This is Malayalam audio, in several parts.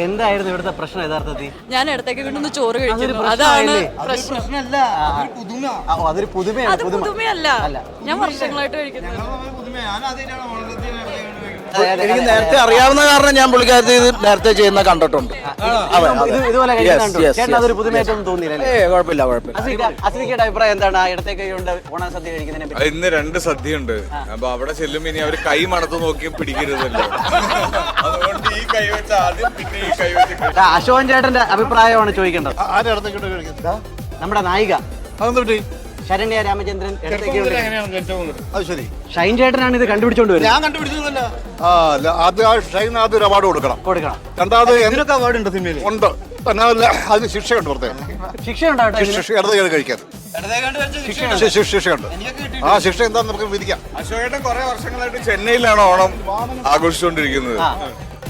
എന്തായിരുന്നു ഇവിടുത്തെ പ്രശ്നം യഥാർത്ഥത്തിൽ? ഞാൻ ഇടത്തേക്ക് കൊണ്ടൊന്ന് ചോറ് കഴിക്കുന്നു, അതാണ് പ്രശ്നം. അതൊരു പുതുമയല്ല, ഞാൻ വർഷങ്ങളായിട്ട് കഴിക്കുന്നു. എനിക്ക് നേരത്തെ അറിയാവുന്ന കാരണം ഞാൻ പുള്ളിക്കാരത്തി ഇത് നേരത്തെ ചെയ്യുന്ന കണ്ടിട്ടുണ്ട്. ഇതുപോലെ അതൊരു പുതുമയായിട്ടൊന്നും തോന്നിയില്ലേ? കുഴപ്പമില്ല. അസിനിക്കയുടെ അഭിപ്രായം എന്താണ് ഇടത്തേക്ക് കൊണ്ട് ഓണ സദ്യ കഴിക്കുന്നതിനെ പറ്റി? ഇന്ന് 2 സദ്യയുണ്ട്. അപ്പൊ അവിടെ ചെല്ലുമ്പോ ഇനി അവര് കൈ മണത്ത് നോക്കി പിടിക്കരുതല്ലോ. അതുകൊണ്ട് ഈ കൈ വെച്ച ആദ്യം, പിന്നെ ഈ കൈ വെച്ച്. അശോകൻ ചേട്ടന്റെ അഭിപ്രായമാണ് ചോദിക്കേണ്ടത്. നമ്മുടെ നായിക ശരണ്യ രാമചന്ദ്രൻ ഷൈൻ ചേട്ടനാണ് ഇത് കണ്ടുപിടിച്ചോണ്ട് വരുന്നത്. ഞാൻ കണ്ടുപിടിച്ചതല്ല. ഷൈൻ ആദ്യം ഒരു അവാർഡ് കൊടുക്കണം. രണ്ടാമത് എന്തിനൊക്കെ അവാർഡ് ഉണ്ട് സിനിമയിൽ? ഉണ്ട്. അതിന് ശിക്ഷയുണ്ട്, പ്രത്യേകം ശിക്ഷ കഴിക്കാൻ ശിക്ഷയുണ്ട്. ആ ശിക്ഷ എന്താന്ന് നമുക്ക് വിധിക്കാം. അശോകേട്ടൻ കുറെ വർഷങ്ങളായിട്ട് ചെന്നൈയിലാണ് ഓണം ആഘോഷിച്ചുകൊണ്ടിരിക്കുന്നത്.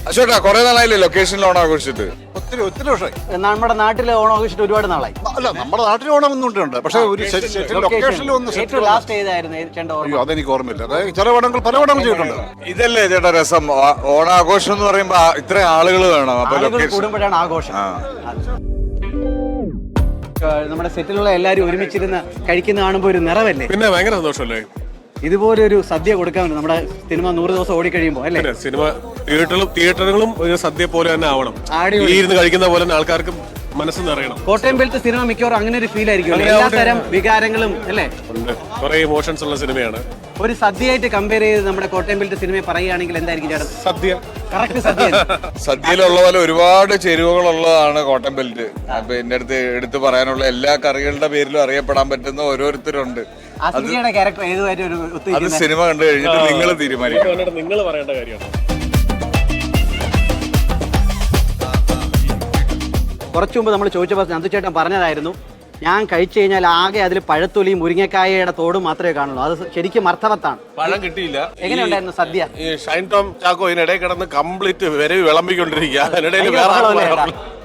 അശോക കുറെ നാളായില്ലേ ലൊക്കേഷനിൽ ഓണം ആഘോഷിച്ചിട്ട്? ഒത്തിരി വർഷമായി. നമ്മുടെ നാട്ടിലെ ഓണം ആഘോഷിച്ചിട്ട് ഒരുപാട് നാളായി. അല്ല, നമ്മുടെ നാട്ടിൽ ഓണം ഒന്നുണ്ട്, പക്ഷെ ഒരു ലൊക്കേഷനിൽ ഏറ്റവും ലാസ്റ്റ് ഏതായിരുന്നു? അതെനിക്ക് ഓർമ്മയില്ല. അതായത് ചില പടങ്ങൾ പല പടങ്ങൾ ചെയ്തിട്ടുണ്ട്. ഇതല്ലേ ചേട്ടാ രസം, ഓണാഘോഷം എന്ന് പറയുമ്പോ ഇത്രയും ആളുകൾ വേണം. അപ്പൊ കൂടുമ്പോഴാണ് ആഘോഷം. നമ്മുടെ സെറ്റിലുള്ള എല്ലാരും ഒരുമിച്ചിരുന്ന് കഴിക്കുന്ന കാണുമ്പോ ഒരു നിറവല്ലേ? പിന്നെ ഭയങ്കര സന്തോഷമല്ലേ ഇതുപോലെ ഒരു സദ്യ കൊടുക്കാൻ നമ്മുടെ സിനിമ 100 ദിവസം ഓടിക്കഴിയുമ്പോ അല്ലേ? സിനിമ തിയേറ്ററുകളും ഒരു സദ്യ പോലെ തന്നെ ആവണം. ഇരുന്ന് കഴിക്കുന്ന പോലെ തന്നെ ആൾക്കാർക്ക് മനസ്സ് നിറയണം. കോട്ടയം ബെൽറ്റ് സിനിമ മിക്കവാറും അങ്ങനെ ഒരു ഫീൽ ആയിരിക്കും. എല്ലാ തരം വികാരങ്ങളും അല്ലേ? കുറെ ഇമോഷൻസ് ഉള്ള സിനിമയാണ്. ഒരു സദ്യയായിട്ട് കമ്പയർ ചെയ്ത് നമ്മുടെ കോട്ടയം ബെൽറ്റ് സിനിമയെ പറയുകയാണെങ്കിൽ എന്തായിരിക്കും ചേട്ടൻ? സദ്യ. കറക്റ്റ് സദ്യ. സദ്യയിലുള്ള പോലെ ഒരുപാട് ചേരുവകളുള്ളതാണ് കോട്ടയം ബെൽറ്റ്. അപ്പൊ എന്റെ അടുത്ത് എടുത്തു പറയാനുള്ള എല്ലാ കറികളുടെ പേരിലും അറിയപ്പെടാൻ പറ്റുന്ന ഓരോരുത്തരുണ്ട്. ക്യാരക്ടർ ഏതുമായിട്ട് അത് സിനിമ കണ്ടു കഴിഞ്ഞിട്ട് നിങ്ങൾ തീരുമാനിക്കും. നിങ്ങൾ പറയേണ്ട കാര്യമാണ്. കുറച്ചു മുമ്പ് നമ്മൾ ചോദിച്ചപ്പോൾ നന്ദുചേട്ടൻ പറഞ്ഞതായിരുന്നു, ഞാൻ കഴിച്ചു കഴിഞ്ഞാൽ ആകെ അതിൽ പഴത്തൊലിയും മുരിങ്ങക്കായയുടെ തോടും മാത്രമേ കാണുള്ളൂ. അത് ശരിക്കും അർത്ഥവത്താണ്. പഴം കിട്ടിയില്ല. എങ്ങനെയുണ്ടായിരുന്നു സദ്യ? ഈ ഷൈൻ ടോം ചാക്കോ ഇതിനിടയിൽ കിടന്ന് കംപ്ലീറ്റ് വരെ വിളമ്പിക്കൊണ്ടിരിക്കുക.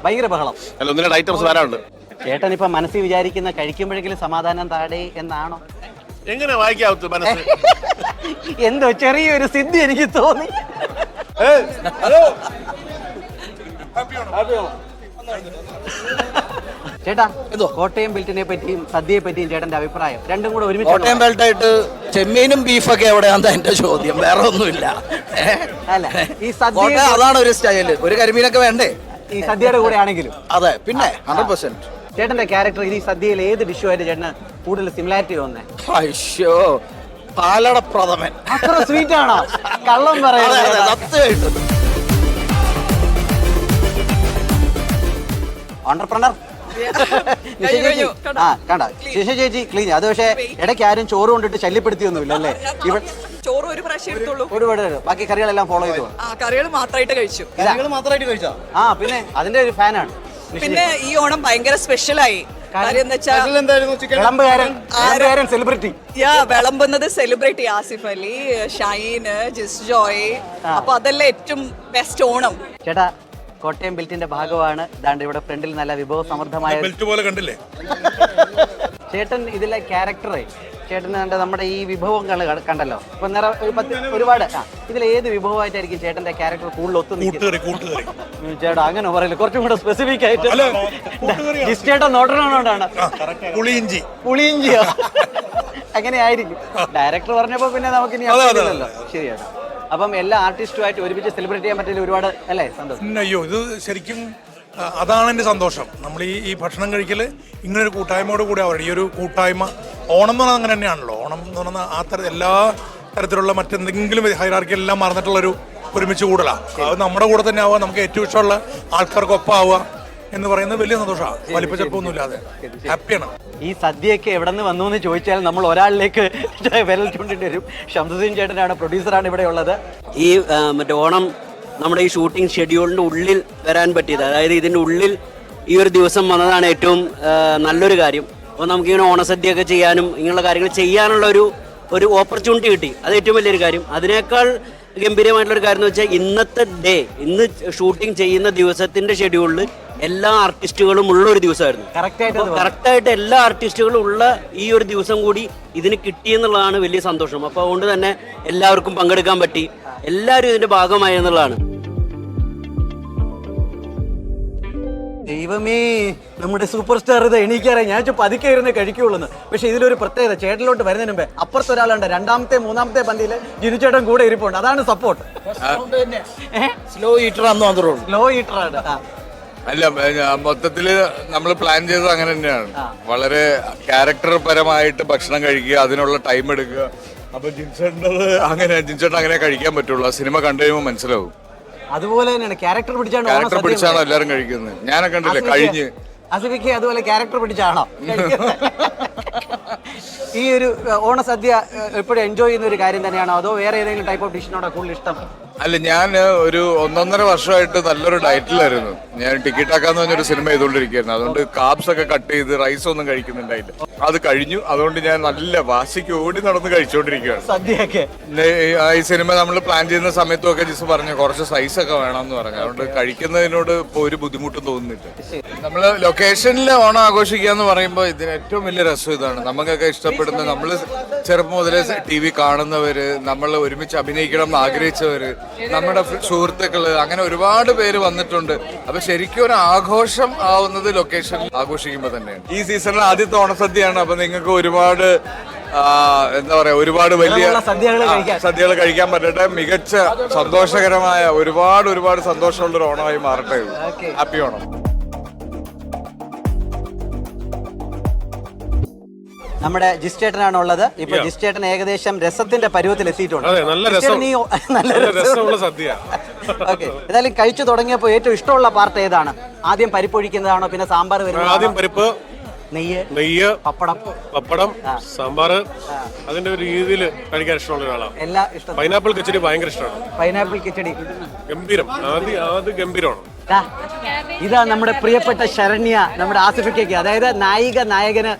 ഭയങ്കര ബഹളം. അല്ല, 1-2 ഐറ്റംസ് വരാനുണ്ട്. ചേട്ടൻ ഇപ്പൊ മനസ്സിൽ വിചാരിക്കുന്ന കഴിക്കുമ്പോഴെങ്കിലും സമാധാനം താടേ എന്നാണോ? എങ്ങനെ വായിക്കാവത്ത് മനസ്സ്? എന്തോ ചെറിയൊരു സിദ്ധി എനിക്ക് തോന്നി. ചേട്ടാ, കോട്ടയം ബെൽറ്റിനെ പറ്റിയും സദ്യയെ പറ്റിയും ചേട്ടന്റെ അഭിപ്രായം രണ്ടും കൂടെ ഒരുമിച്ച്? കോട്ടയം ബെൽറ്റായിട്ട് ചെമ്മീനും ബീഫൊക്കെ എവിടെയാണെന്ന് എന്റെ ചോദ്യം, വേറെ ഒന്നുമില്ല. അല്ല, ഈ സദ്യ അതാണ് ഒരു സ്റ്റൈല്. ഒരു കരിമീനൊക്കെ വേണ്ടേ ഈ സദ്യയുടെ കൂടെ ആണെങ്കിലും? അതെ, പിന്നെ 100%. ചേട്ടന്റെ ക്യാരക്ടർ ഈ സദ്യയിൽ ഏത് ഡിഷുമായിട്ട് ചേട്ടന് കൂടുതൽ സിമിലാരിറ്റി തോന്നേ? അയ്യോ, പാലട പ്രഥമൻ. അത്ര സ്വീറ്റ് ആണോ? കള്ളം പറയാം. ഓണ്ടർപ്രണർ കണ്ട ശിശ ചേച്ചി ക്ലീൻ. അത് പക്ഷേ ഇടയ്ക്ക് ആരും ചോറ് കൊണ്ടിട്ട് ശല്യപ്പെടുത്തിയൊന്നുമില്ല അല്ലേ? ചോറ് ഒരു പ്രാവശ്യം എടുത്തോളൂ. ഒരുപാട് ബാക്കി കറികളെല്ലാം ഫോളോ ചെയ്തു. കറികൾ മാത്രമായിട്ട് കഴിച്ചു. പിന്നെ അതിന്റെ ഒരു ഫാനാണ്. പിന്നെ ഈ ഓണം ഭയങ്കര സ്പെഷ്യലായി. സെലിബ്രിറ്റി വിളമ്പുന്നത് സെലിബ്രിറ്റി ആസിഫ് അലി, ഷൈന്, ജിസ് ജോയ്. അപ്പൊ അതെല്ലാം ഏറ്റവും ബെസ്റ്റ് ഓണം. ചേട്ടാ, കോട്ടയം ബെൽറ്റിന്റെ ഭാഗമാണ്. ദാണ്ട് ഇവിടെ ഫ്രണ്ടിൽ നല്ല വിഭവ സമൃദ്ധമായ ബെൽറ്റ് പോലെ കണ്ടില്ലേ ചേട്ടൻ. ഇതിലെ ക്യാരക്ടറെ ചേട്ടൻ നമ്മുടെ ഈ വിഭവങ്ങൾ കണ്ടല്ലോ. ഇപ്പൊ ഒരുപാട് ഇതിൽ ഏത് വിഭവമായിട്ടായിരിക്കും ചേട്ടന്റെ ക്യാരക്ടർ കൂടുതൽ ഒത്തുനിൽക്കുന്നത്? ചേട്ടാ അങ്ങനെ പറയില്ല, കുറച്ചും കൂടെ സ്പെസിഫിക് ആയിട്ട്. ചേട്ടൻ നോട്ടണോണ്ടാണ് പുളിയിഞ്ചിയോ? അങ്ങനെ ആയിരിക്കും. ഡയറക്ടർ പറഞ്ഞപ്പോ പിന്നെ നമുക്ക് ഇനി അറിയില്ലല്ലോ. ശരിയാണ്. അപ്പം എല്ലാ ആർട്ടിസ്റ്റുമായിട്ട് ഒരുമിച്ച് സെലിബ്രേറ്റ് ചെയ്യാൻ പറ്റില്ല ഒരുപാട് അല്ലേ? സന്തോഷം. അയ്യോ, ഇത് ശരിക്കും അതാണ് എൻ്റെ സന്തോഷം. നമ്മൾ ഈ ഭക്ഷണം കഴിക്കൽ ഇങ്ങനൊരു കൂട്ടായ്മയോട് കൂടി അവരുടെ ഈ ഒരു കൂട്ടായ്മ. ഓണം എന്ന് പറഞ്ഞാൽ അങ്ങനെ തന്നെയാണല്ലോ. ഓണം എന്ന് പറഞ്ഞാൽ എല്ലാ തരത്തിലുള്ള മറ്റെന്തെങ്കിലും ഹൈറാർക്കി എല്ലാം മറന്നിട്ടുള്ളൊരു ഒരുമിച്ച് കൂടലാണ്. അത് നമ്മുടെ കൂടെ തന്നെ ആവുക, നമുക്ക് ഏറ്റവും ഇഷ്ടമുള്ള ആൾക്കാർക്കൊപ്പം ആവുക എന്ന് പറയുന്നത് വലിയ സന്തോഷമാണ്. വലിപ്പ ചെറുപ്പമൊന്നുമില്ലാതെ ഹാപ്പിയാണ്. ഈ സദ്യയൊക്കെ എവിടെ നിന്ന് വന്നു എന്ന് ചോദിച്ചാൽ നമ്മൾ ഒരാളിലേക്ക് വിരൽ ചൂണ്ടേണ്ടി വരും. ഷംസുദ്ദീൻ ചേട്ടനാണ്, പ്രൊഡ്യൂസറാണ് ഇവിടെ ഉള്ളത്. ഈ മറ്റേ ഓണം നമ്മുടെ ഈ ഷൂട്ടിംഗ് ഷെഡ്യൂളിൻ്റെ ഉള്ളിൽ വരാൻ പറ്റിയത്, അതായത് ഇതിൻ്റെ ഉള്ളിൽ ഈ ഒരു ദിവസം വന്നതാണ് ഏറ്റവും നല്ലൊരു കാര്യം. അപ്പോൾ നമുക്കിങ്ങനെ ഓണസദ്യയൊക്കെ ചെയ്യാനും ഇങ്ങനെയുള്ള കാര്യങ്ങൾ ചെയ്യാനുള്ള ഒരു ഓപ്പർച്യൂണിറ്റി കിട്ടി. അത് ഏറ്റവും വലിയൊരു കാര്യം. അതിനേക്കാൾ ഗംഭീരമായിട്ടുള്ളൊരു കാര്യം എന്ന് വെച്ചാൽ ഇന്ന് ഷൂട്ടിംഗ് ചെയ്യുന്ന ദിവസത്തിൻ്റെ ഷെഡ്യൂളിൽ എല്ലാ ആർട്ടിസ്റ്റുകളും ഉള്ള ഒരു ദിവസമായിരുന്നു. കറക്റ്റായിട്ട് എല്ലാ ആർട്ടിസ്റ്റുകളും ഉള്ള ഈ ഒരു ദിവസം കൂടി ഇതിന് കിട്ടിയെന്നുള്ളതാണ് വലിയ സന്തോഷം. അപ്പോൾ അതുകൊണ്ട് തന്നെ എല്ലാവർക്കും പങ്കെടുക്കാൻ പറ്റി, എല്ലാവരും ഇതിൻ്റെ ഭാഗമായി എന്നുള്ളതാണ്. ദൈവമേ, നമ്മുടെ സൂപ്പർ സ്റ്റാർ ഇത് എണീക്കാറേ ഞാൻ പതുക്കെ ഇരുന്ന് കഴിക്കുള്ളൂ. പക്ഷെ ഇതിലൊരു പ്രത്യേകത, ചേട്ടനിലോട്ട് വരുന്നതിന് മുമ്പേ അപ്പുറത്ത് ഒരാളുണ്ട്, രണ്ടാമത്തെ മൂന്നാമത്തെ പന്തിയിൽ ജിനു ചേട്ടൻ കൂടെ ഇരിപ്പുണ്ട്. അതാണ് സപ്പോർട്ട്. സ്ലോ ഈറ്റർ അന്ന് മാത്രമേ ഉള്ളൂ. ലോ ഈറ്ററാണ്. അല്ല, മൊത്തത്തില് നമ്മൾ പ്ലാൻ ചെയ്തത് അങ്ങനെ തന്നെയാണ്. വളരെ ക്യാരക്ടർ പരമായിട്ട് ഭക്ഷണം കഴിക്കുക, അതിനുള്ള ടൈം എടുക്കുക. അപ്പൊ ജിൻസേട്ടൻ അങ്ങനെ കഴിക്കാൻ പറ്റുള്ളൂ. ആ സിനിമ കണ്ടു കഴിയുമ്പോൾ മനസ്സിലാവും. അതുപോലെ തന്നെയാണ് ക്യാരക്ടർ പിടിച്ചാണ് ക്യാരക്ടർ പിടിച്ചാണോ എല്ലാരും കഴിക്കുന്നത്. ഞാനൊക്കെ കണ്ടില്ലേ കഴിഞ്ഞ്. ആസിഫിക്ക് അതുപോലെ ക്യാരക്ടർ പിടിച്ചാണോ ഈ ഒരു ഓണസദ്യ എപ്പോഴും എൻജോയ് ചെയ്യുന്ന ഒരു കാര്യം തന്നെയാണോ, അതോ വേറെ ഏതെങ്കിലും ടൈപ്പ് ഓഫ് ഡിഷിനോടാ കൂടുതൽ ഇഷ്ടം? അല്ല, ഞാൻ ഒരു 1.5 വർഷമായിട്ട് നല്ലൊരു ഡയറ്റിലായിരുന്നു. ഞാൻ ടിക്കിറ്റാക്കാന്ന് പറഞ്ഞൊരു സിനിമ ചെയ്തുകൊണ്ടിരിക്കുകയായിരുന്നു. അതുകൊണ്ട് കാബ്സ് ഒക്കെ കട്ട് ചെയ്ത് റൈസ് ഒന്നും കഴിക്കുന്നുണ്ടായില്ല. അത് കഴിഞ്ഞു. അതുകൊണ്ട് ഞാൻ നല്ല വാശിക്ക് ഓടി നടന്ന് കഴിച്ചുകൊണ്ടിരിക്കുകയാണ് സദ്യയൊക്കെ. ഈ സിനിമ നമ്മൾ പ്ലാൻ ചെയ്യുന്ന സമയത്തും ഒക്കെ ജിസ് പറഞ്ഞു കുറച്ച് സൈസ് ഒക്കെ വേണമെന്ന് പറഞ്ഞു. അതുകൊണ്ട് കഴിക്കുന്നതിനോട് ഇപ്പൊ ഒരു ബുദ്ധിമുട്ടും തോന്നുന്നില്ല. നമ്മള് ലൊക്കേഷനിൽ ഓണം ആഘോഷിക്കുക എന്ന് പറയുമ്പോൾ ഇതിന് ഏറ്റവും വലിയ രസം ഇതാണ്. നമുക്കൊക്കെ ഇഷ്ടപ്പെടുന്ന, നമ്മള് ചെറുപ്പം മുതലേ TV കാണുന്നവര്, നമ്മൾ ഒരുമിച്ച് അഭിനയിക്കണം എന്ന് ആഗ്രഹിച്ചവര്, നമ്മുടെ സുഹൃത്തുക്കള്, അങ്ങനെ ഒരുപാട് പേര് വന്നിട്ടുണ്ട്. അപ്പൊ ശരിക്കും ഒരു ആഘോഷം ആവുന്നത് ലൊക്കേഷനിൽ ആഘോഷിക്കുമ്പോൾ തന്നെയാണ്. ഈ സീസണിൽ ആദ്യത്തെ ഓണസദ്യയാണ്. അപ്പൊ നിങ്ങൾക്ക് ഒരുപാട് എന്താ പറയാ, ഒരുപാട് വലിയ സദ്യകൾ കഴിക്കാൻ പറ്റട്ടെ. മികച്ച സന്തോഷകരമായ ഒരുപാട് സന്തോഷമുള്ളൊരു ഓണമായി മാറട്ടെ. ഹാപ്പി ഓണം. നമ്മുടെ ജിസ്റ്റേട്ടനാണ് ഉള്ളത്. ഇപ്പൊ ജിസ്റ്റേട്ടൻ ഏകദേശം രസത്തിന്റെ പരുവത്തിൽ എത്തിയിട്ടുണ്ട്. നല്ല രസമുള്ള സദ്യ. ഓക്കെ, ഏതായാലും കഴിച്ചു തുടങ്ങിയപ്പോ ഏറ്റവും ഇഷ്ടമുള്ള പാർട്ട് ഏതാണ്? ആദ്യം പരിപ്പൊഴിക്കുന്നതാണോ, പിന്നെ സാമ്പാർ വരുന്നത്? ആദ്യം പരിപ്പ്, നെയ്യ്, പപ്പടം, സാമ്പാർ. അതിന്റെ ഒരു രീതിയിൽ കഴിക്കാൻ ഇഷ്ടമുള്ള ഒരാളാണ്. എല്ലാ ഇഷ്ടം. പൈനാപ്പിൾ കിച്ചടി ഭയങ്കര ഇഷ്ടമാണ്. പൈനാപ്പിൾ കിച്ചടി ഗംഭീരം. ആദ്യം ഗംഭീരമാണ്. ഇതാ നമ്മുടെ പ്രിയപ്പെട്ട ശരണ്യ, നമ്മുടെ ആസിഫിക്കയ്ക്ക്, അതായത് നായകന്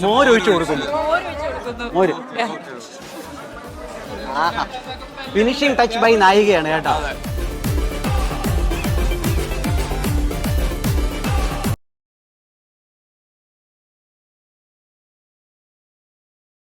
മോരൊഴിച്ചു കൊടുക്കുന്നു. മോര്. ഫിനിഷിംഗ് ടച്ച് ബൈ നായികയാണ് കേട്ടോ.